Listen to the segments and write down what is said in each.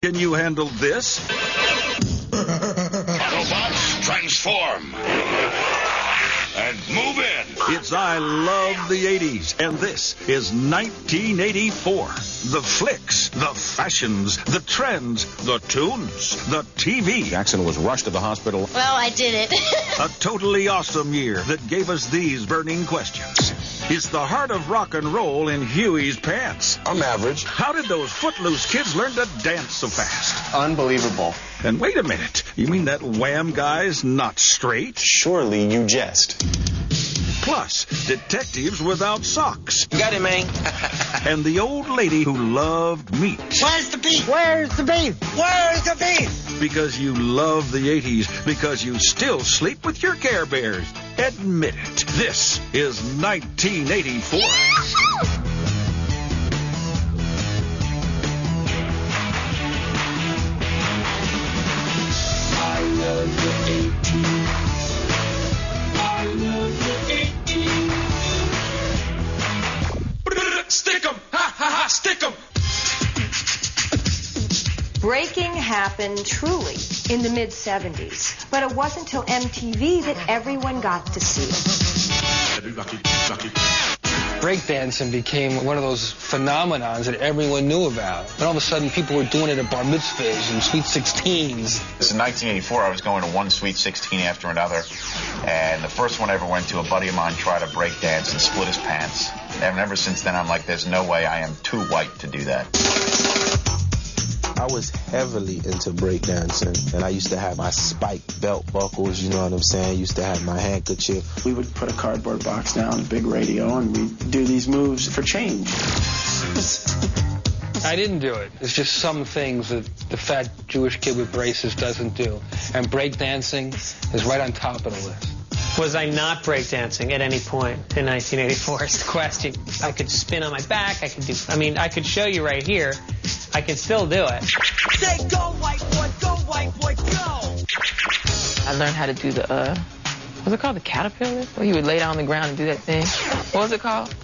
Can you handle this? Autobots, transform. And move in. It's I Love the 80s, and this is 1984. The flicks, the fashions, the trends, the tunes, the TV. Jackson was rushed to the hospital. Well, I did it. A totally awesome year that gave us these burning questions. Is the heart of rock and roll in Huey's pants? I'm average. How did those footloose kids learn to dance so fast? Unbelievable. And wait a minute, you mean that Wham guy's not straight? Surely you jest. Plus, detectives without socks. Got it, man. And the old lady who loved meat. Where's the beef? Where's the beef? Where's the beef? Because you love the 80s, because you still sleep with your Care Bears. Admit it. This is 1984. I love the 80s. I love the 80s. Stick 'em! Ha ha ha! Stick 'em! Breaking happened truly in the mid-'70s, but it wasn't until MTV that everyone got to see it. Breakdancing became one of those phenomenons that everyone knew about. And all of a sudden, people were doing it at bar mitzvahs and sweet 16s. In 1984, I was going to one sweet 16 after another, and the first one I ever went to, a buddy of mine tried to break dance and split his pants. And ever since then, I'm like, there's no way I am too white to do that. I was heavily into breakdancing, and I used to have my spiked belt buckles, you know what I'm saying? I used to have my handkerchief. We would put a cardboard box down, a big radio, and we'd do these moves for change. I didn't do it. It's just some things that the fat Jewish kid with braces doesn't do. And breakdancing is right on top of the list. Was I not breakdancing at any point in 1984 is the question. I could spin on my back, I could show you right here. I can still do it. Say go, white boy, go! I learned how to do the, what's it called, the caterpillar? Where you would lay down on the ground and do that thing. What was it called?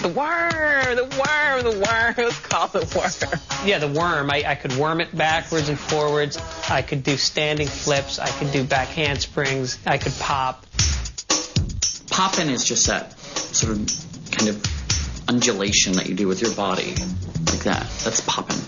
The worm. It was called the worm. Yeah, the worm. I could worm it backwards and forwards. I could do standing flips. I could do back handsprings. I could pop. Popping is just that sort of kind of undulation that you do with your body. Like that. That's popping.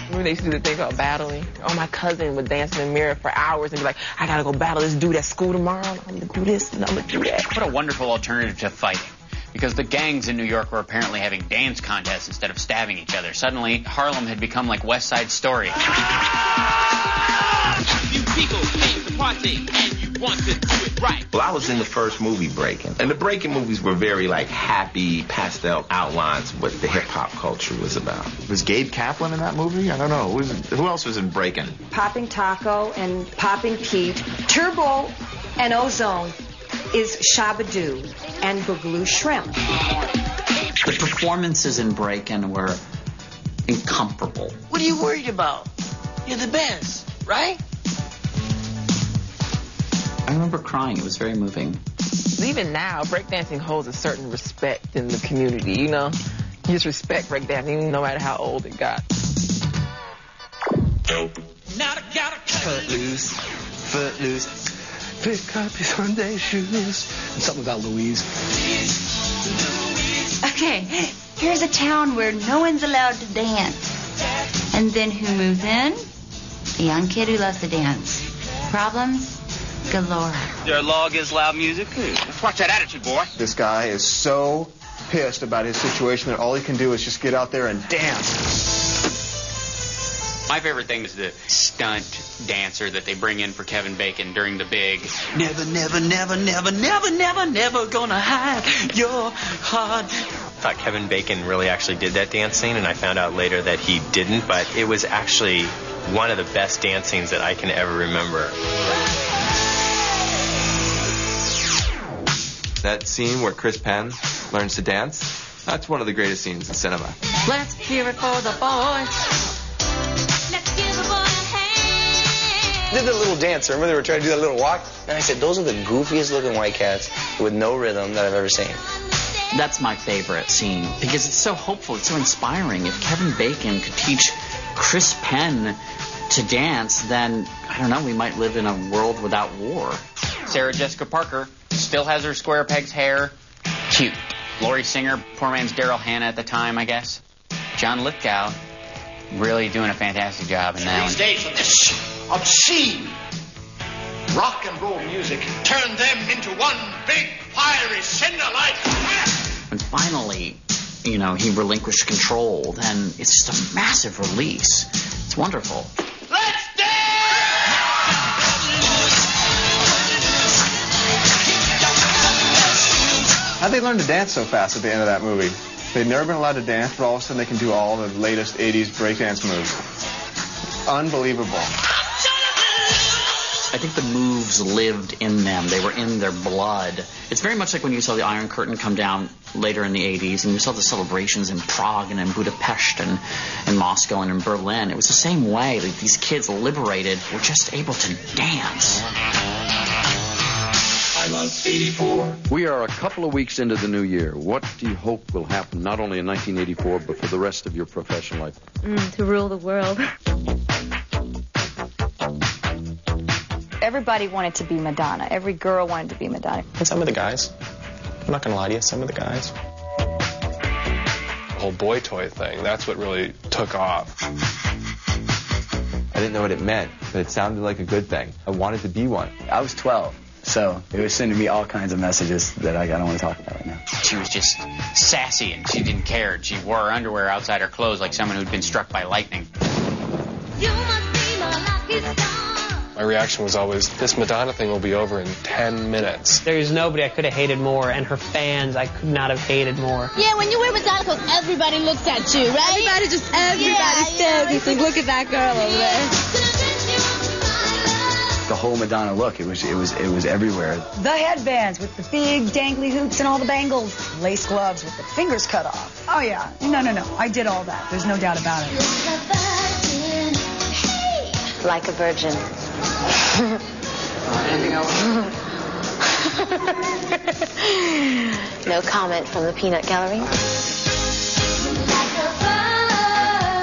Remember they used to do the thing called battling? Oh, my cousin would dance in the mirror for hours and be like, I gotta go battle this dude at school tomorrow. I'm gonna do this and I'm gonna do that. What a wonderful alternative to fighting. Because the gangs in New York were apparently having dance contests instead of stabbing each other. Suddenly, Harlem had become like West Side Story. You people came to party and you want to do it right. Well, I was in the first movie Breaking. And the Breaking movies were very, like, happy, pastel outlines of what the hip-hop culture was about. Was Gabe Kaplan in that movie? I don't know. Who else was in Breaking? Popping Taco and Popping Pete, Turbo and Ozone is Shabba-Doo and Boogaloo Shrimp. The performances in Breakin' were incomparable. What are you worried about? You're the best, right? I remember crying. It was very moving. Even now, breakdancing holds a certain respect in the community, you know? You just respect breakdancing no matter how old it got. Now I gotta cut Footloose. Pick up your Sunday shoes. And something about Louise. Okay, here's a town where no one's allowed to dance. And then who moves in? A young kid who loves to dance. Problems? Galore. There a law against loud music? Let's watch that attitude, boy. This guy is so pissed about his situation that all he can do is just get out there and dance. My favorite thing is the stunt dancer that they bring in for Kevin Bacon during the big. Never gonna hide your heart. I thought Kevin Bacon really actually did that dance scene, and I found out later that he didn't, but it was actually one of the best dance scenes that I can ever remember. That scene where Chris Penn learns to dance, that's one of the greatest scenes in cinema. Let's hear it for the boys. Did the little dance. I remember they were trying to do that little walk. And I said, those are the goofiest looking white cats with no rhythm that I've ever seen. That's my favorite scene because it's so hopeful, it's so inspiring. If Kevin Bacon could teach Chris Penn to dance, then, I don't know, we might live in a world without war. Sarah Jessica Parker still has her square pegs hair. Cute. Laurie Singer, poor man's Daryl Hannah at the time, I guess. John Lithgow, really doing a fantastic job in that one. These days with this obscene rock and roll music, turn them into one big fiery cinder like fire. And finally, you know, he relinquished control, then it's just a massive release. It's wonderful. Let's dance! How'd they learn to dance so fast at the end of that movie? They'd never been allowed to dance, but all of a sudden they can do all the latest 80s breakdance moves. Unbelievable. I think the moves lived in them. They were in their blood. It's very much like when you saw the Iron Curtain come down later in the 80s, and you saw the celebrations in Prague and in Budapest and in Moscow and in Berlin. It was the same way. Like, these kids liberated were just able to dance. I love 84. We are a couple of weeks into the new year. What do you hope will happen, not only in 1984, but for the rest of your professional life? To rule the world. Everybody wanted to be Madonna. Every girl wanted to be Madonna. And some of the guys, I'm not going to lie to you, some of the guys. The whole boy toy thing, that's what really took off. I didn't know what it meant, but it sounded like a good thing. I wanted to be one. I was 12, so it was sending me all kinds of messages that I don't want to talk about right now. She was just sassy, and she didn't care. She wore her underwear outside her clothes like someone who'd been struck by lightning. My reaction was always, this Madonna thing will be over in 10 minutes. There's nobody I could have hated more, and her fans I could not have hated more. Yeah, when you wear Madonna clothes, everybody looks at you, right? Everybody stares and think, look at that girl over there. The whole Madonna look, it was everywhere. The headbands with the big dangly hoops and all the bangles. Lace gloves with the fingers cut off. Oh, yeah. No. I did all that. There's no doubt about it. Like a virgin. Anything else? No comment from the peanut gallery.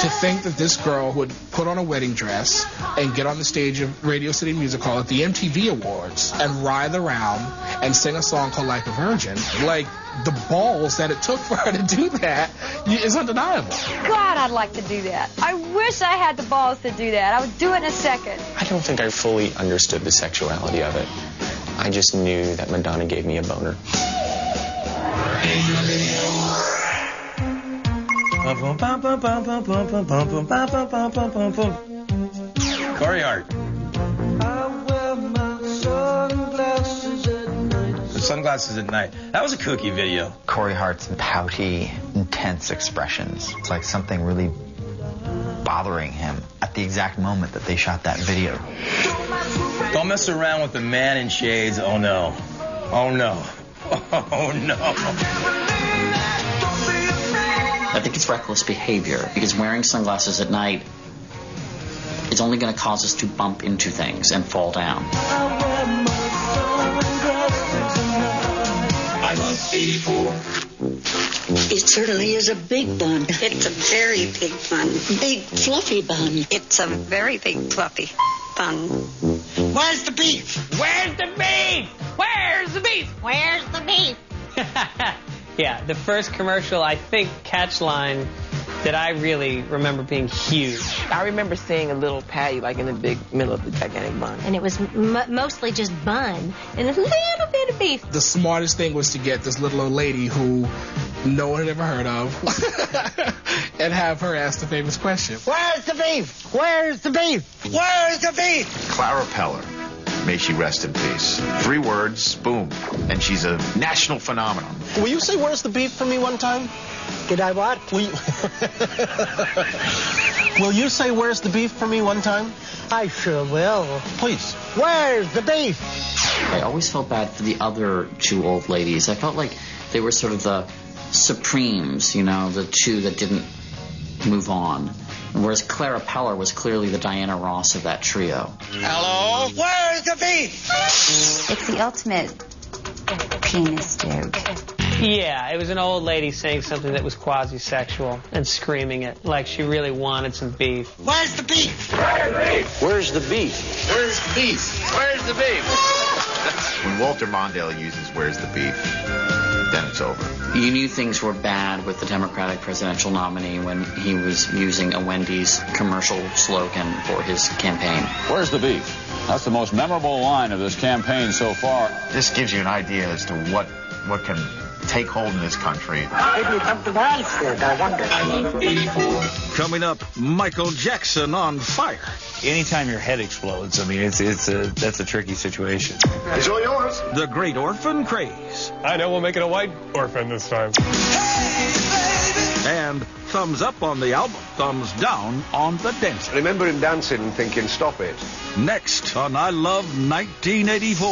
To think that this girl would put on a wedding dress and get on the stage of Radio City Music Hall at the MTV Awards and writhe around and sing a song called Like a Virgin, like the balls that it took for her to do that is undeniable. God, I'd like to do that. I wish I had the balls to do that. I would do it in a second. I don't think I fully understood the sexuality of it. I just knew that Madonna gave me a boner. Corey Hart. Sunglasses at night. That was a kooky video. Corey Hart's pouty, intense expressions. It's like something really bothering him at the exact moment that they shot that video. Don't mess around with the man in shades. Oh no. Oh no. Oh no. I think it's reckless behavior, because wearing sunglasses at night is only going to cause us to bump into things and fall down. I love 84. It certainly is a big bun. It's a very big bun. Big, fluffy bun. It's a very big, fluffy bun. Where's the beef? Where's the beef? Where's the beef? Where's the beef? Yeah, the first commercial, I think, catch line that I really remember being huge. I remember seeing a little patty like in the big middle of the gigantic bun. And it was mostly just bun and a little bit of beef. The smartest thing was to get this little old lady who no one had ever heard of and have her ask the famous question. Where's the beef? Where's the beef? Where's the beef? Clara Peller. May she rest in peace. 3 words, boom. And she's a national phenomenon. Will you say where's the beef for me one time? Did I what? Will you say where's the beef for me one time? I sure will. Please. Where's the beef? I always felt bad for the other 2 old ladies. I felt like they were sort of the supremes, you know, the 2 that didn't move on. Whereas Clara Peller was clearly the Diana Ross of that trio. Hello? Where's the beef? It's the ultimate penis joke. Yeah, it was an old lady saying something that was quasi-sexual and screaming it like she really wanted some beef. Where's the beef? Where's the beef? Where's the beef? Where's the beef? When Walter Mondale uses "Where's the beef," then it's over. You knew things were bad with the Democratic presidential nominee when he was using a Wendy's commercial slogan for his campaign. Where's the beef? That's the most memorable line of this campaign so far. This gives you an idea as to what can take hold in this country. Maybe something else did, I wonder. Coming up, Michael Jackson on fire. Anytime your head explodes, I mean, that's a tricky situation. It's all yours. The Great Orphan Craze. I know we'll make it a white orphan this time. And thumbs up on the album, thumbs down on the dance. I remember him dancing and thinking, stop it. Next on I Love 1984.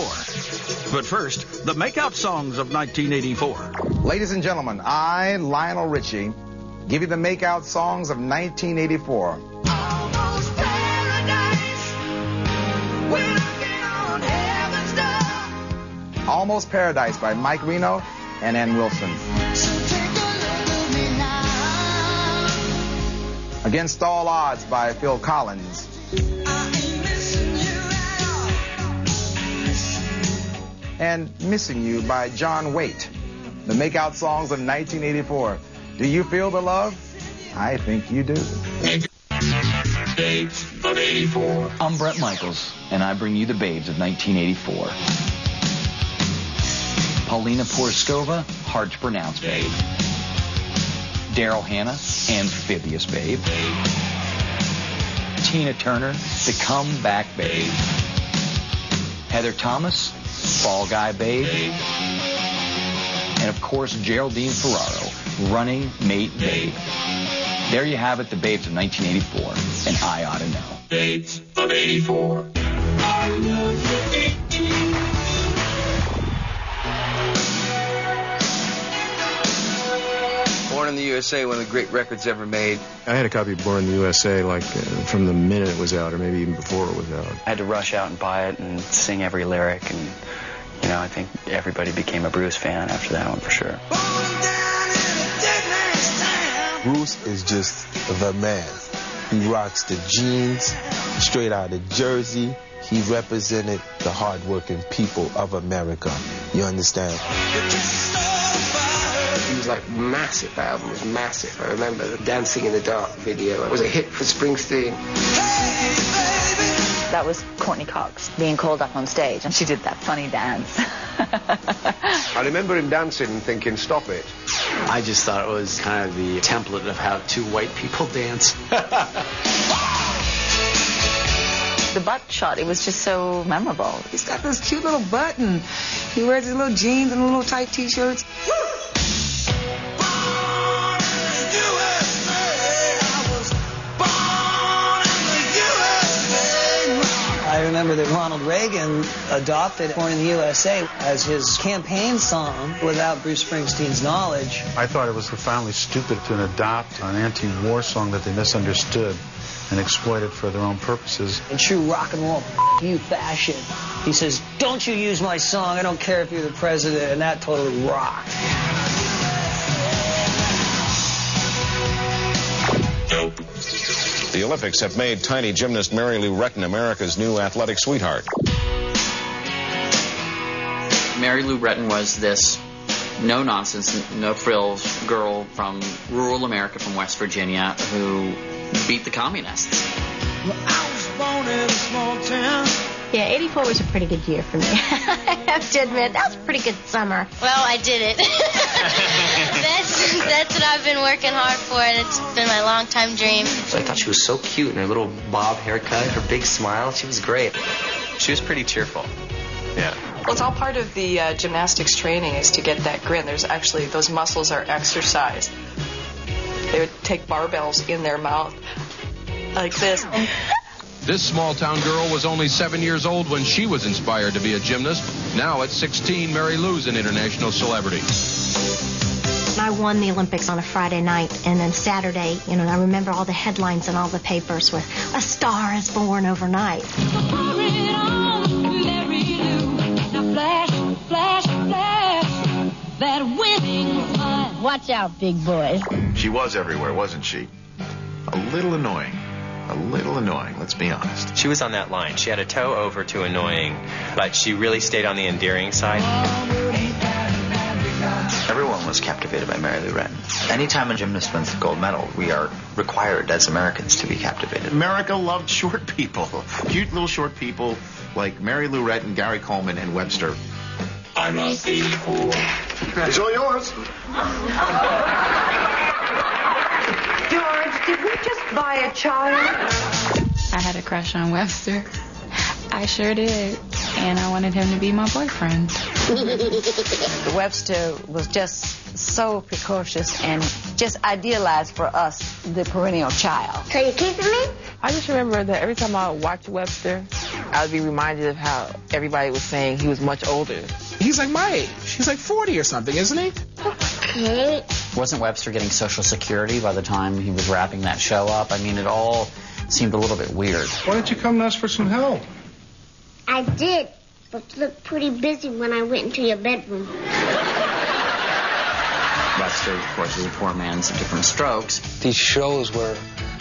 But first, the makeout songs of 1984. Ladies and gentlemen, I, Lionel Richie, give you the makeout songs of 1984. Almost Paradise by Mike Reno and Ann Wilson. Against All Odds by Phil Collins. And Missing You by John Waite. The makeout songs of 1984. Do you feel the love? I think you do. Babes of 84. I'm Brett Michaels, and I bring you the babes of 1984. Paulina Porskova, hard to pronounce, babe. Daryl Hannah, amphibious, babe. Tina Turner, the comeback, babe. Heather Thomas, Fall Guy, babe. And of course, Geraldine Ferraro, Running Mate, babe. There you have it, the babes of 1984, and I ought to know. Babes of 84. I love you. Born in the USA, one of the great records ever made. I had a copy of Born in the USA from the minute it was out, or maybe even before it was out. I had to rush out and buy it and sing every lyric, and I think everybody became a Bruce fan after that one for sure. Bruce is just the man. He rocks the jeans, straight out of Jersey. He represented the hardworking people of America. You understand? He was like massive. The album was massive. I remember the Dancing in the Dark video. It was a hit for Springsteen. That was Courtney Cox being called up on stage, and she did that funny dance. I remember him dancing and thinking, stop it. I just thought it was kind of the template of how two white people dance. The butt shot, it was just so memorable. He's got this cute little butt, and he wears his little jeans and little tight T-shirts. I remember that Ronald Reagan adopted Born in the USA as his campaign song without Bruce Springsteen's knowledge. I thought it was profoundly stupid to adopt an anti-war song that they misunderstood and exploited for their own purposes. In true rock and roll you fashion, he says, "Don't you use my song, I don't care if you're the president," and that totally rocked. The Olympics have made tiny gymnast Mary Lou Retton America's new athletic sweetheart. Mary Lou Retton was this no-nonsense, no-frills girl from rural America, from West Virginia, who beat the communists. I was born in a small town. Yeah, 84 was a pretty good year for me. I have to admit, that was a pretty good summer. Well, I did it. That's what I've been working hard for, and it's been my long-time dream. I thought she was so cute in her little bob haircut, her big smile. She was great. She was pretty cheerful. Yeah. Well, it's all part of the gymnastics training is to get that grin. There's actually, those muscles are exercised. They would take barbells in their mouth like this. This small-town girl was only 7 years old when she was inspired to be a gymnast. Now at 16, Mary Lou's an international celebrity. I won the Olympics on a Friday night, and then Saturday, I remember all the headlines in all the papers with "A star is born overnight." that winning. Watch out, big boy. She was everywhere, wasn't she? A little annoying. A little annoying, let's be honest. She was on that line. She had a toe over to annoying, but she really stayed on the endearing side. Everyone was captivated by Mary Lou Retton. Anytime a gymnast wins the gold medal, we are required as Americans to be captivated. America loved short people. Cute little short people like Mary Lou Retton, Gary Coleman, and Webster. I'm a C4. It's all yours. George, did we just buy a child? I had a crush on Webster. I sure did. And I wanted him to be my boyfriend. Webster was just so precocious and just idealized for us, the perennial child. So you keeping me? I just remember that every time I watched Webster, I would be reminded of how everybody was saying he was much older. He's like my age. He's like 40 or something, isn't he? Okay. Wasn't Webster getting Social Security by the time he was wrapping that show up? I mean, it all seemed a little bit weird. Why don't you come and ask for some help? I did, but you looked pretty busy when I went into your bedroom. Webster, of course, was a poor man's different strokes. These shows where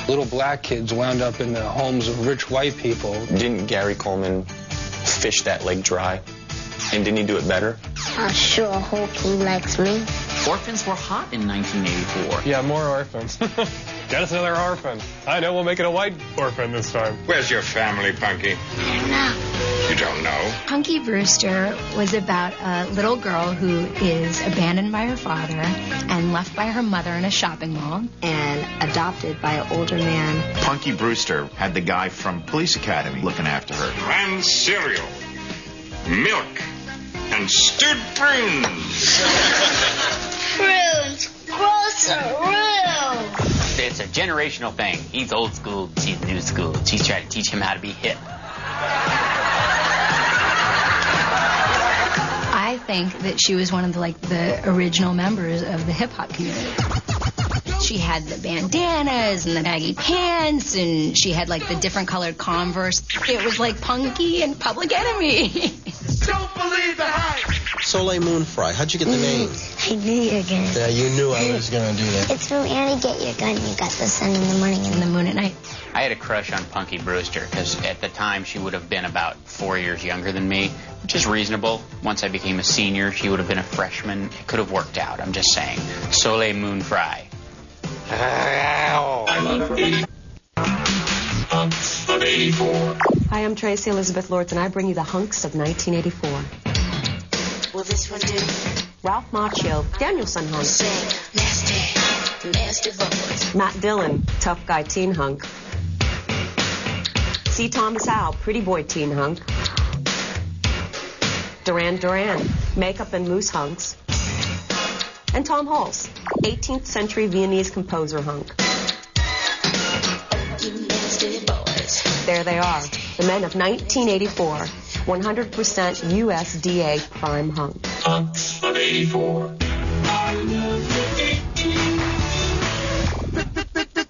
little black kids wound up in the homes of rich white people. Didn't Gary Coleman fish that lake dry? And didn't he do it better? I sure hope he likes me. Orphans were hot in 1984. Yeah, more orphans. Get us another orphan. I know, we'll make it a white orphan this time. Where's your family, Punky? I don't know. You don't know? Punky Brewster was about a little girl who is abandoned by her father and left by her mother in a shopping mall and adopted by an older man. Punky Brewster had the guy from Police Academy looking after her. Cran cereal, milk, and stewed prunes. Prunes. Gross rude. It's a generational thing. He's old school, she's new school. She's trying to teach him how to be hip. I think that she was one of the original members of the hip-hop community. She had the bandanas and the baggy pants, and she had the different colored Converse. It was like Punky and Public Enemy. Don't believe the hype. Soleil Moon Frye, how'd you get the name? I knew you were going to. Yeah, you knew I was going to do that. It's from Annie Get Your Gun. You got the sun in the morning and the moon at night. I had a crush on Punky Brewster because at the time she would have been about 4 years younger than me, which is reasonable. Once I became a senior, she would have been a freshman. It could have worked out, I'm just saying. Soleil Moon Frye. I'm of 84. Hi, I'm Tracy Elizabeth Lords, and I bring you the hunks of 1984. Will this one do? Ralph Macchio, Danielson hunk. Nasty boys. Matt Dillon, tough guy teen hunk. C. Thomas Howell, pretty boy teen hunk. Duran Duran, makeup and loose hunks. And Tom Hulse, 18th century Viennese composer hunk. There they are, the men of 1984, 100% USDA prime hunk. Hunks of 84.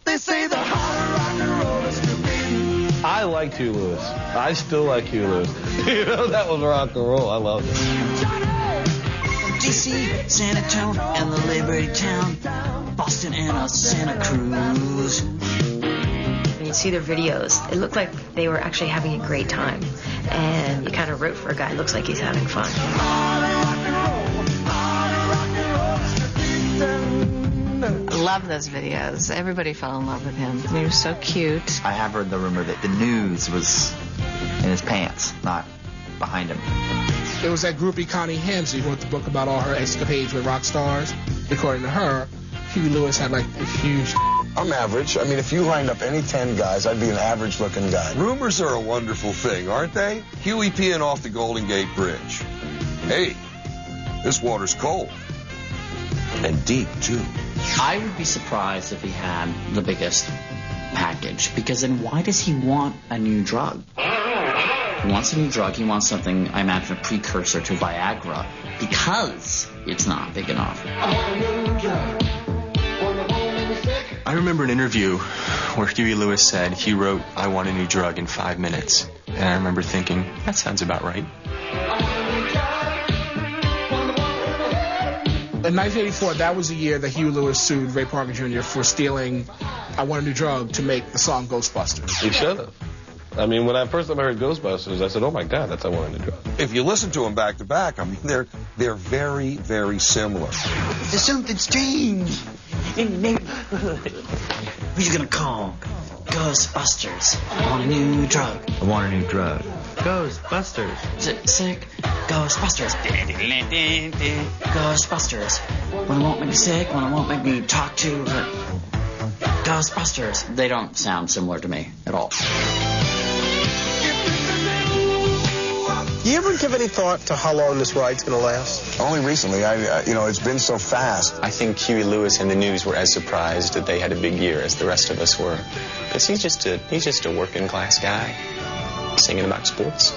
They say the harder rock and roll is to be. I liked Hugh Lewis. I still like Hugh Lewis. You know, that was rock and roll. I love it. DC, San Antonio, and the Liberty Town, Boston, and Santa Cruz. When you see their videos, it looked like they were actually having a great time. And you kind of root for a guy who looks like he's having fun. I love those videos. Everybody fell in love with him. He was so cute. I have heard the rumor that the news was in his pants, not behind him. It was that groupie Connie Hamsey who wrote the book about all her escapades with rock stars. According to her, Huey Lewis had a huge... I'm average. I mean, if you lined up any 10 guys, I'd be an average-looking guy. Rumors are a wonderful thing, aren't they? Huey peeing off the Golden Gate Bridge. Hey, this water's cold. And deep, too. I would be surprised if he had the biggest package, because then why does he want a new drug? He wants a new drug. He wants something, I imagine, a precursor to Viagra, because it's not big enough. I remember an interview where Huey Lewis said he wrote I Want a New Drug in 5 minutes. And I remember thinking, that sounds about right. In 1984, that was the year that Huey Lewis sued Ray Parker Jr. for stealing I Want a New Drug to make the song Ghostbusters. He should have. I mean, when I first time I heard Ghostbusters, I said, oh my God, that's I Want a New Drug. If you listen to them back to back, I mean, they're very, very similar. Something's changed in the neighborhood. Who's gonna call? Ghostbusters. I want a new drug. I want a new drug. Ghostbusters. Sick. Ghostbusters. Ghostbusters. When it won't make me sick, when it won't make me talk to. Ghostbusters. They don't sound similar to me at all. Do you ever give any thought to how long this ride's going to last? Only recently. It's been so fast. I think Huey Lewis and the News were as surprised that they had a big year as the rest of us were. Because he's just a working class guy singing about sports.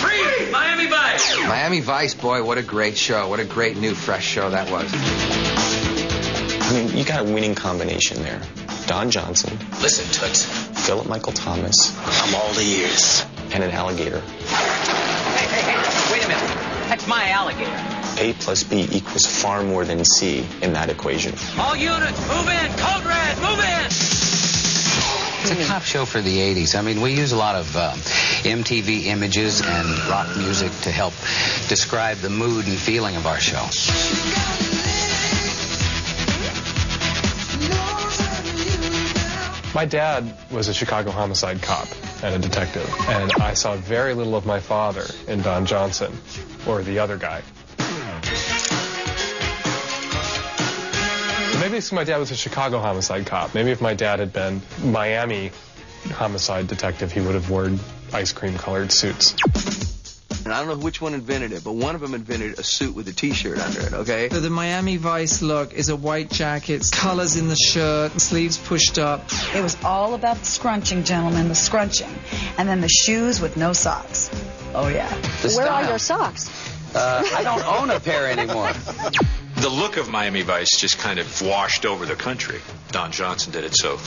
Free! Miami Vice! Miami Vice, boy, what a great show. What a great new, fresh show that was. I mean, you got a winning combination there. Don Johnson. Listen, Toots. Philip Michael Thomas. I'm all ears. And an alligator. Hey, wait a minute. That's my alligator. A plus B equals far more than C in that equation. All units, move in! Code red, move in! It's a cop show for the 80s. I mean, we use a lot of MTV images and rock music to help describe the mood and feeling of our show. My dad was a Chicago homicide cop and a detective, and I saw very little of my father in Don Johnson or the other guy. Maybe it's my dad was a Chicago homicide cop. Maybe if my dad had been Miami homicide detective, he would have worn ice cream colored suits. And I don't know which one invented it, but one of them invented a suit with a T-shirt under it, okay? So the Miami Vice look is a white jacket, colors in the shirt, sleeves pushed up. It was all about the scrunching, gentlemen, the scrunching. And then the shoes with no socks. Oh, yeah. Where are your socks? I don't own a pair anymore. The look of Miami Vice just kind of washed over the country. Don Johnson did it, so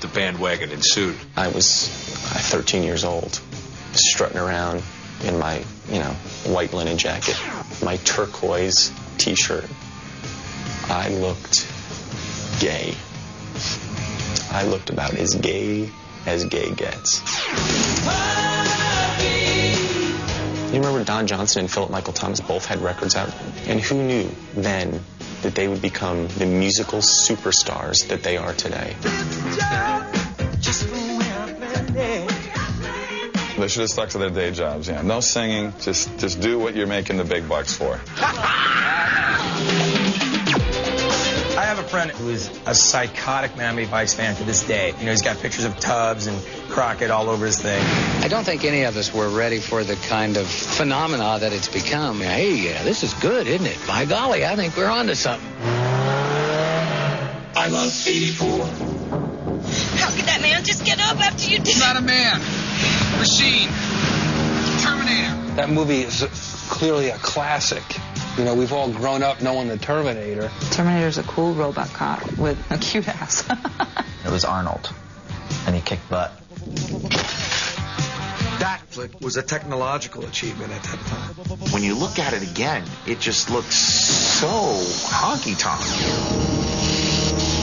the bandwagon ensued. I was 13 years old, strutting around in my, white linen jacket, my turquoise T-shirt. I looked gay. I looked about as gay gets. You remember Don Johnson and Philip Michael Thomas both had records out? And who knew then that they would become the musical superstars that they are today? They should have stuck to their day jobs, yeah. No singing, just do what you're making the big bucks for. I have a friend who is a psychotic Miami Vice fan to this day. He's got pictures of Tubbs and Crockett all over his thing. I don't think any of us were ready for the kind of phenomena that it's become. Hey, this is good, isn't it? By golly, I think we're on to something. I love 84. How could that man just get up after you did? He's not a man. Machine. Terminator. That movie is clearly a classic. We've all grown up knowing the Terminator. Terminator's a cool robot cop with a cute ass. It was Arnold, and he kicked butt. That flick was a technological achievement at that time. When you look at it again, it just looks so honky-tonk.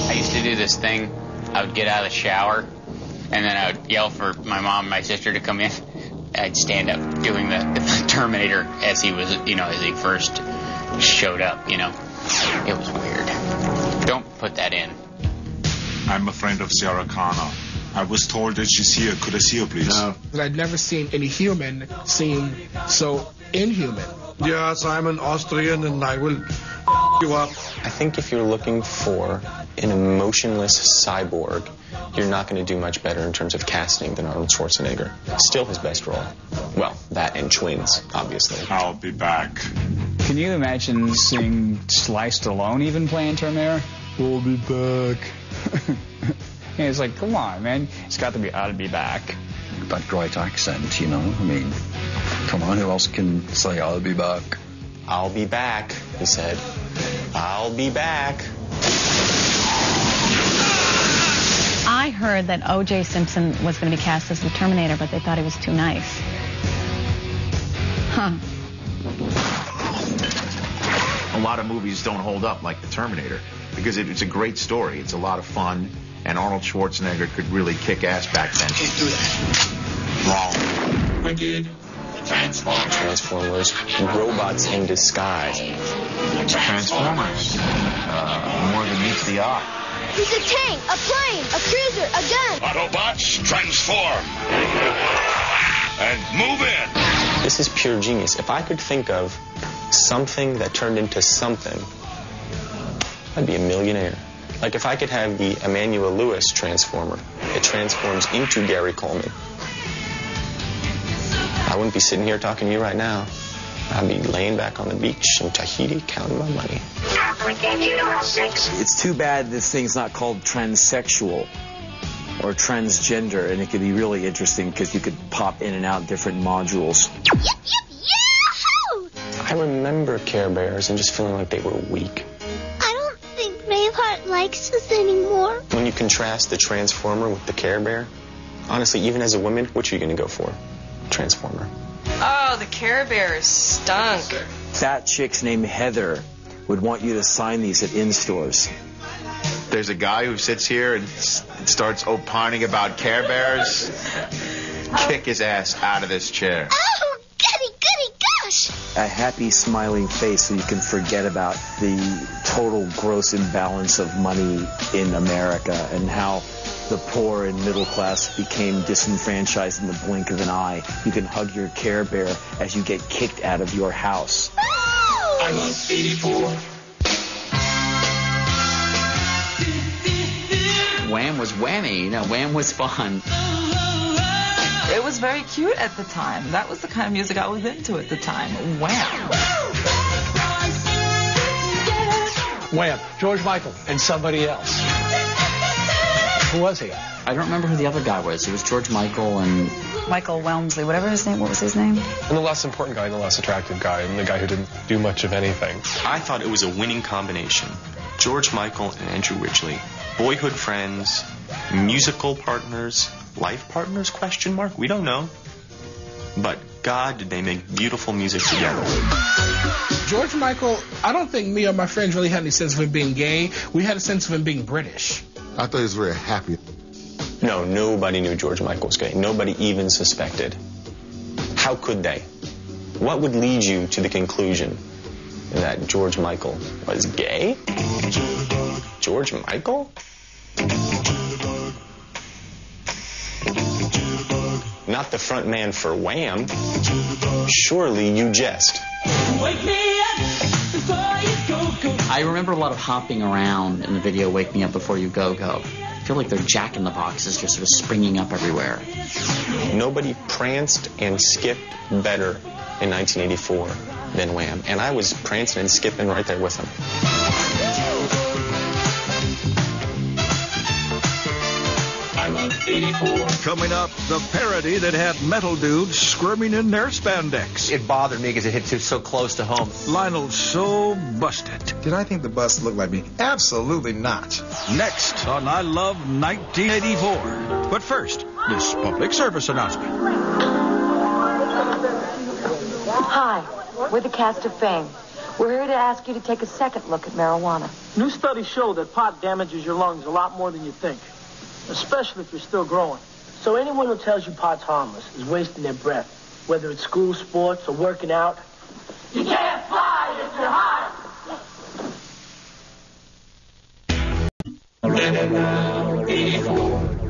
I used to do this thing. I would get out of the shower, and then I would yell for my mom and my sister to come in. I'd stand up doing the Terminator as he was, as he first showed up, It was weird. Don't put that in. I'm a friend of Sarah Connor. I was told that she's here. Could I see her, please? No. I'd never seen any human seem so inhuman. Yes, I'm an Austrian and I will you up. I think if you're looking for an emotionless cyborg, you're not going to do much better in terms of casting than Arnold Schwarzenegger. Still his best role. Well, that and Twins, obviously. I'll be back. Can you imagine seeing Sly Stallone even playing Terminator? We'll be back. And it's like, come on, man. It's got to be, I'll be back. That great accent, come on, who else can say I'll be back? I'll be back, he said. I'll be back. I heard that O.J. Simpson was going to be cast as the Terminator, but they thought he was too nice. Huh. lot of movies don't hold up like The Terminator because it's a great story. It's a lot of fun, and Arnold Schwarzenegger could really kick ass back then. Can't do that. Wrong. Wicked. Transformers, robots in disguise. Transformers. More than meets the eye. He's a tank, a plane, a cruiser, a gun. Autobots, transform. And move in. This is pure genius. If I could think of something that turned into something, I'd be a millionaire. Like if I could have the Emmanuel Lewis transformer, it transforms into Gary Coleman. I wouldn't be sitting here talking to you right now. I'd be laying back on the beach in Tahiti counting my money. It's too bad this thing's not called transsexual or transgender, and it could be really interesting because you could pop in and out different modules. I remember Care Bears and just feeling like they were weak. I don't think Braveheart likes us anymore. When you contrast the Transformer with the Care Bear, honestly, even as a woman, which are you going to go for? Transformer. Oh, the Care Bears stunk. Fat chicks named Heather would want you to sign these at in-stores. There's a guy who sits here and starts opining about Care Bears. Kick his ass out of this chair. Oh, goody, gosh. A happy, smiling face so you can forget about the total gross imbalance of money in America and how the poor and middle class became disenfranchised in the blink of an eye. You can hug your Care Bear as you get kicked out of your house. I'm on 84. Wham was whammy. You know, Wham was fun. It was very cute at the time. That was the kind of music I was into at the time. Wham. Wham, George Michael, and somebody else. Who was he? I don't remember who the other guy was. It was George Michael and... Michael Welmsley, whatever his name. What was his name? And the less important guy and the less attractive guy and the guy who didn't do much of anything. I thought it was a winning combination. George Michael and Andrew Ridgeley. Boyhood friends, musical partners, life partners, question mark? We don't know. But God, did they make beautiful music together. George Michael, I don't think me or my friends really had any sense of him being gay. We had a sense of him being British. I thought he was very happy. No, nobody knew George Michael was gay. Nobody even suspected. How could they? What would lead you to the conclusion that George Michael was gay? George Michael? Not the front man for Wham. Surely you jest. Wake me up before you go. I remember a lot of hopping around in the video Wake Me Up Before You Go Go. I feel like they're jack-in-the-boxes just sort of springing up everywhere. Nobody pranced and skipped better in 1984 than Wham. And I was prancing and skipping right there with them. I'm on 84. Coming up, the parody that had metal dudes squirming in their spandex. It bothered me because it hit so close to home. Lionel's so busted. Did I think the bus looked like me? Absolutely not. Next on I Love 1984. But first, this public service announcement. Hi, we're the cast of Fame. We're here to ask you to take a second look at marijuana. New studies show that pot damages your lungs a lot more than you think, especially if you're still growing. So anyone who tells you pot's harmless is wasting their breath, whether it's school, sports, or working out. You can't fly if you're high.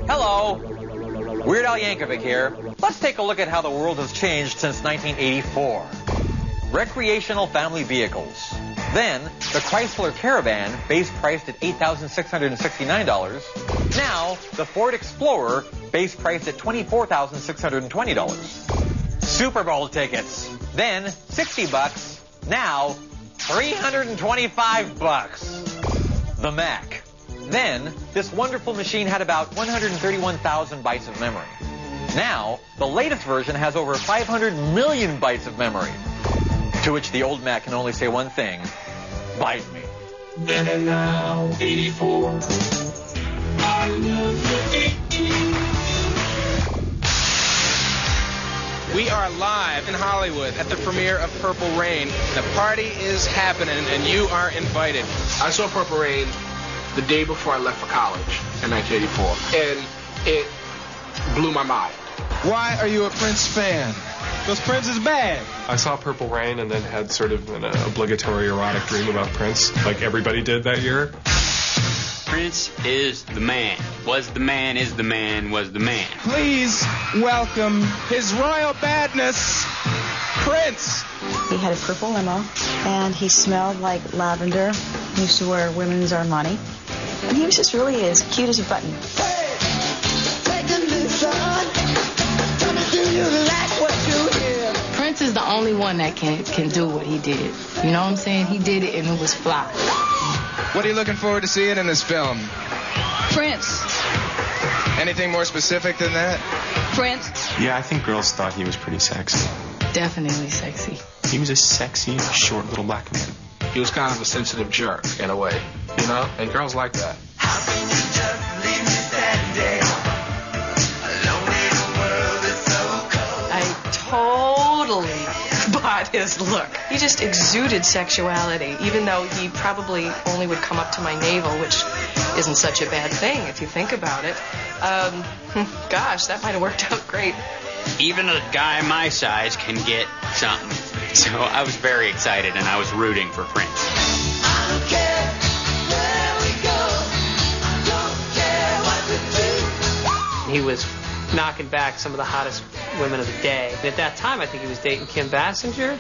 Hello, Weird Al Yankovic here. Let's take a look at how the world has changed since 1984. Recreational family vehicles. Then, the Chrysler Caravan, base priced at $8,669. Now, the Ford Explorer, base priced at $24,620. Super Bowl tickets. Then, $60. Now, $325. The Mac. Then, this wonderful machine had about 131,000 bytes of memory. Now, the latest version has over 500 million bytes of memory. To which the old Mac can only say one thing: bite me. Then and now, 84. I love the 80s. We are live in Hollywood at the premiere of Purple Rain. The party is happening, and you are invited. I saw Purple Rain the day before I left for college in 1984, and it blew my mind. Why are you a Prince fan? Because Prince is bad. I saw Purple Rain and then had sort of an obligatory erotic dream about Prince, like everybody did that year. Prince is the man. Was the man, is the man, was the man. Please welcome His Royal Badness, Prince. He had a purple limo, and he smelled like lavender. He used to wear women's Armani. And he was just really as cute as a button. Hey, take a listen. Tell me, do you like what you hear? Prince is the only one that can do what he did. You know what I'm saying? He did it and it was fly. What are you looking forward to seeing in this film? Prince. Anything more specific than that? Prince. Yeah, I think girls thought he was pretty sexy. Definitely sexy. He was a sexy, short little black man. He was kind of a sensitive jerk, in a way, you know? And girls like that. How can you just leave me standing alone in a world that's so cold? I totally bought his look. He just exuded sexuality, even though he probably only would come up to my navel, which isn't such a bad thing if you think about it. Gosh, that might have worked out great. Even a guy my size can get something. So I was very excited, and I was rooting for Prince. I don't care where we go. I don't care what we do. He was knocking back some of the hottest women of the day. At that time, I think he was dating Kim Basinger,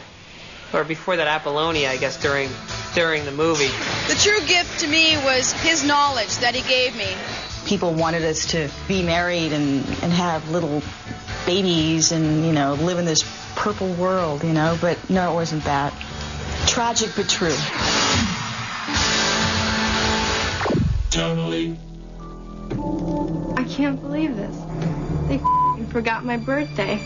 or before that, Apollonia, I guess, during the movie. The true gift to me was his knowledge that he gave me. People wanted us to be married and have little babies and, you know, live in this purple world, you know, but no, it wasn't that. Tragic but true. Totally. I can't believe this. They forgot my birthday.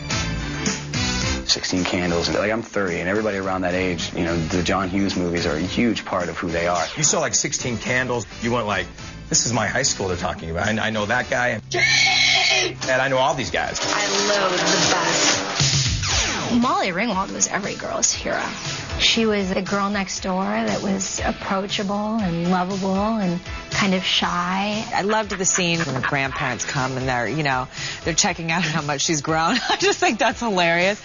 16 Candles. Like, I'm 30, and everybody around that age, you know, the John Hughes movies are a huge part of who they are. You saw like 16 Candles. You went like, this is my high school they're talking about. I know that guy, and I know all these guys. I love the best. Molly Ringwald was every girl's hero. She was a girl next door that was approachable and lovable and kind of shy. I loved the scene when the grandparents come and they're checking out how much she's grown. I just think that's hilarious.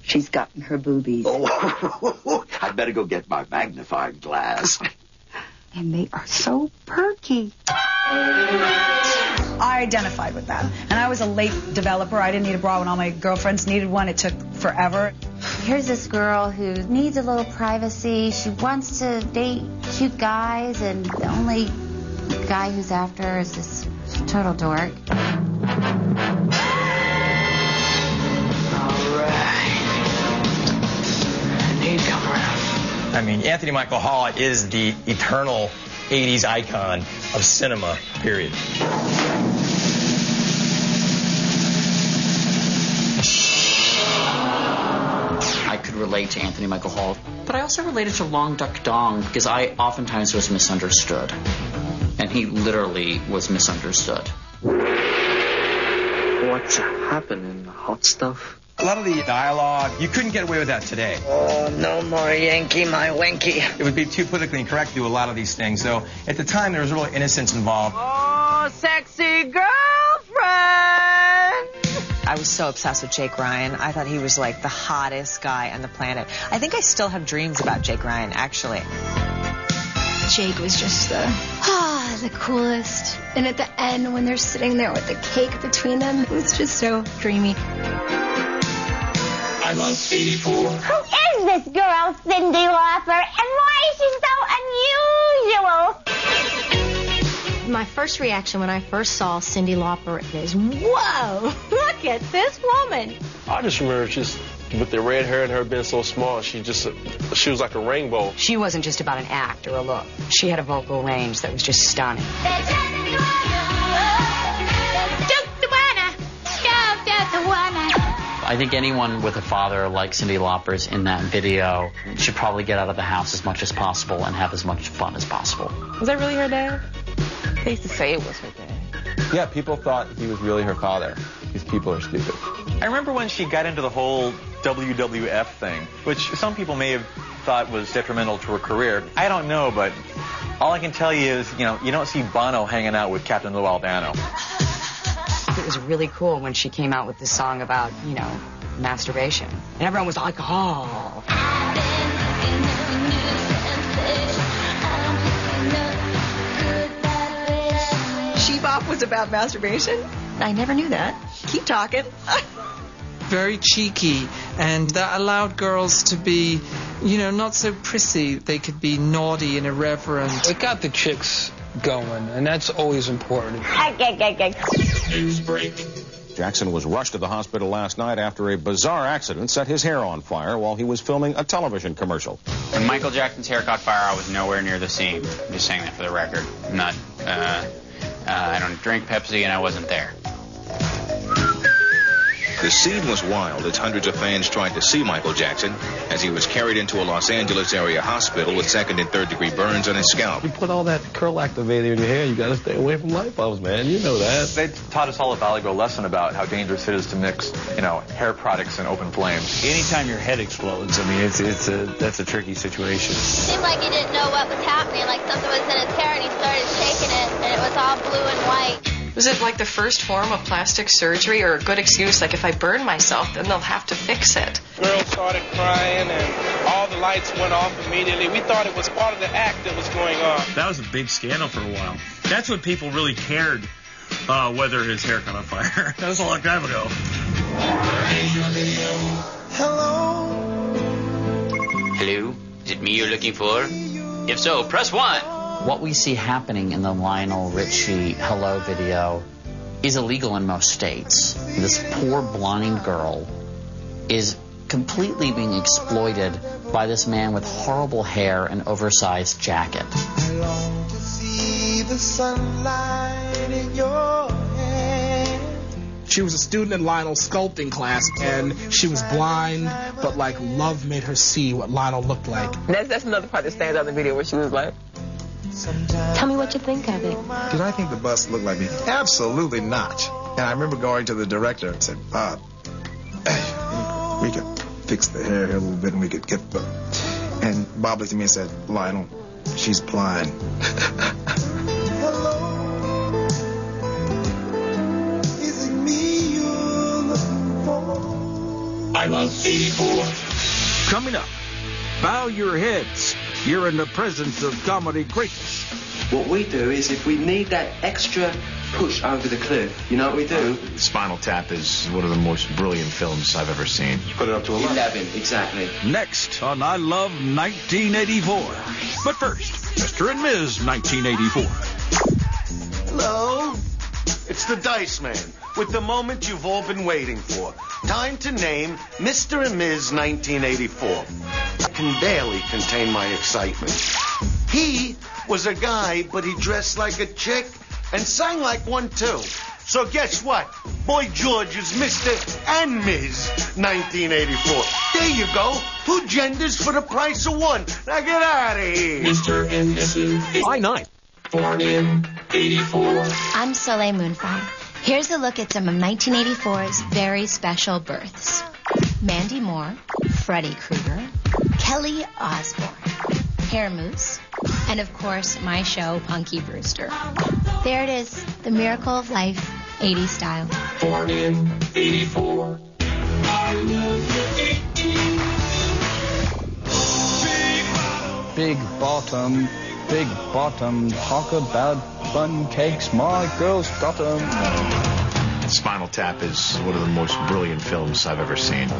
She's gotten her boobies. Oh, I'd better go get my magnifying glass. And they are so perky. I identified with that. And I was a late developer. I didn't need a bra when all my girlfriends needed one. It took forever. Here's this girl who needs a little privacy. She wants to date cute guys, and the only guy who's after her is this total dork. I mean, Anthony Michael Hall is the eternal 80s icon of cinema, period. I could relate to Anthony Michael Hall, but I also related to Long Duck Dong because I oftentimes was misunderstood. And he literally was misunderstood. What's happening, hot stuff? A lot of the dialogue, you couldn't get away with that today. Oh, no more Yankee, my Winky. It would be too politically incorrect to do a lot of these things. So at the time, there was real innocence involved. Oh, sexy girlfriend! I was so obsessed with Jake Ryan. I thought he was like the hottest guy on the planet. I think I still have dreams about Jake Ryan, actually. Jake was just the coolest. And at the end, when they're sitting there with the cake between them, it was just so dreamy. I'm on 84. Who is this girl, Cyndi Lauper, and why is she so unusual? My first reaction when I first saw Cyndi Lauper is, whoa, look at this woman. I just remember just with the red hair and her being so small, she was like a rainbow. She wasn't just about an act or a look. She had a vocal range that was just stunning. I think anyone with a father like Cyndi Lauper's in that video should probably get out of the house as much as possible and have as much fun as possible. Was that really her dad? They used to say it was her dad. Yeah, people thought he was really her father. These people are stupid. I remember when she got into the whole WWF thing, which some people may have thought was detrimental to her career. I don't know, but all I can tell you is, you don't see Bono hanging out with Captain Lou Albano. It was really cool when she came out with this song about, masturbation. And everyone was like, oh. Bebop was about masturbation? I never knew that. Keep talking. Very cheeky, and that allowed girls to be, not so prissy. They could be naughty and irreverent. It got the chicks going, and that's always important. News break. Jackson was rushed to the hospital last night after a bizarre accident set his hair on fire while he was filming a television commercial. When Michael Jackson's hair caught fire, I was nowhere near the scene. I'm just saying that for the record. I'm not, I don't drink Pepsi, and I wasn't there. The scene was wild as hundreds of fans tried to see Michael Jackson as he was carried into a Los Angeles area hospital with second and third degree burns on his scalp. You put all that curl activator in your hair, you got to stay away from light bulbs, man. You know that. They taught us all a while ago lesson about how dangerous it is to mix, hair products in open flames. Anytime your head explodes, that's a tricky situation. It seemed like he didn't know what was happening, like something was in his hair and he started shaking it and it was all blue and white. Was it like the first form of plastic surgery or a good excuse, like if I burn myself, then they'll have to fix it? Girls started crying and all the lights went off immediately. We thought it was part of the act that was going on. That was a big scandal for a while. That's what people really cared, whether his hair caught on fire. That was a long time ago. Hello? Hello? Is it me you're looking for? If so, press 1. What we see happening in the Lionel Richie Hello video is illegal in most states. This poor blind girl is completely being exploited by this man with horrible hair and oversized jacket. I long to see the sunlight in your hand. She was a student in Lionel's sculpting class, and she was blind, but love made her see what Lionel looked like. That's another part that stands out in the video where she was like, Tell me what you think of it. Did I think the bust looked like me? Absolutely not. And I remember going to the director and said, Bob, we could fix the hair here a little bit and we could get the... And Bob looked at me and said, Lionel, she's blind. Hello? Is it me you're looking for? I love 84. Coming up, bow your heads. You're in the presence of comedy greatness. What we do is if we need that extra push over the cliff, you know what we do? Spinal Tap is one of the most brilliant films I've ever seen. You put it up to 11, exactly. Next on I Love 1984. But first, Mr. and Ms. 1984. Hello? It's the Dice Man, with the moment you've all been waiting for. Time to name Mr. and Ms. 1984. I can barely contain my excitement. He was a guy, but he dressed like a chick and sang like one too. So guess what? Boy George is Mr. and Ms. 1984. There you go. 2 genders for the price of 1. Now get out of here. Mr. and Mrs. I-9. Born in 84. I'm Soleil Moonfire. Here's a look at some of 1984's very special births. Mandy Moore, Freddy Krueger, Kelly Osbourne, Hair Moose, and of course my show, Punky Brewster. There it is, the miracle of life, 80s style. Born in 84. I love Big bottom, talk about bun cakes, my girl's got 'em. Spinal Tap is one of the most brilliant films I've ever seen.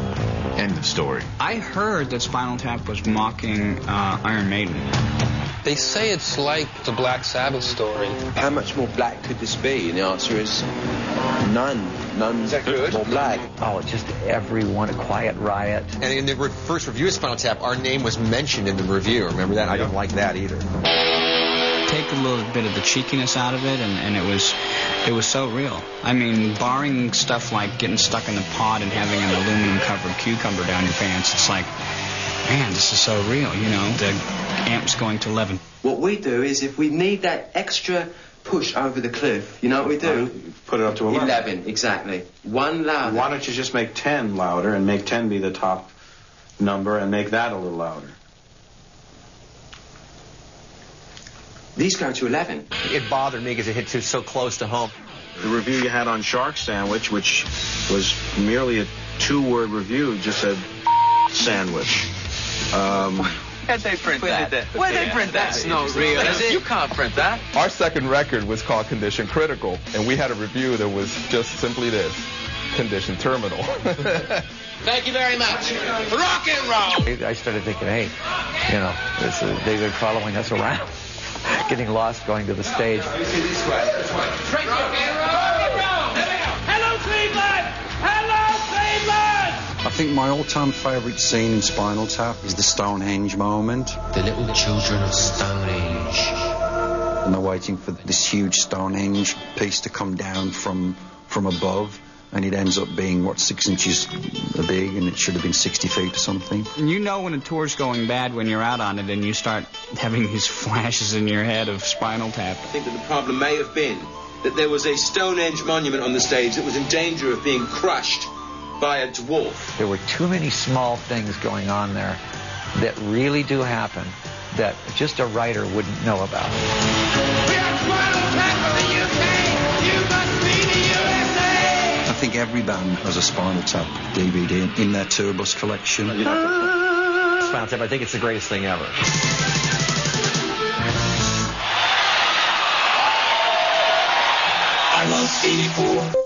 End of story. I heard that Spinal Tap was mocking Iron Maiden. They say it's like the Black Sabbath story. How much more black could this be? And the answer is none. None more black. Oh, just everyone, a quiet riot. And in the first review of Spinal Tap, our name was mentioned in the review. Remember that? I didn't like that either. Take a little bit of the cheekiness out of it, and it was so real. I mean, barring stuff like getting stuck in the pot and having an aluminum-covered cucumber down your pants, it's like, man, this is so real, the amps going to 11. What we do is if we need that extra push over the cliff, you know what we do? Put it up to 11. 11, exactly. One louder. Why don't you just make 10 louder and make 10 be the top number and make that a little louder? These go to 11. It bothered me because it hit so close to home. The review you had on Shark Sandwich, which was merely a 2-word review, just said sandwich. Where'd they print that? Where'd they print that? That's not real, is it? You can't print that. Our second record was called Condition Critical, and we had a review that was just simply this: Condition Terminal. Thank you very much. Rock and roll! I started thinking, hey, you know, they've been following us around, getting lost going to the stage. This way. Rock and roll! Hello, Cleveland! Hello, Cleveland! I think my all-time favourite scene in Spinal Tap is the Stonehenge moment. The little children of Stonehenge. And they're waiting for this huge Stonehenge piece to come down from above, and it ends up being, 6 inches big, and it should have been 60 feet or something. You know when a tour's going bad when you're out on it and you start having these flashes in your head of Spinal Tap. I think that the problem may have been that there was a Stonehenge monument on the stage that was in danger of being crushed by a dwarf. There were too many small things going on there that really do happen that just a writer wouldn't know about. We are Spinal Tap for the UK! You must be the USA! I think every band has a Spinal Tap DVD in their tour bus collection. Spinal Tap, I think it's the greatest thing ever. I love 84.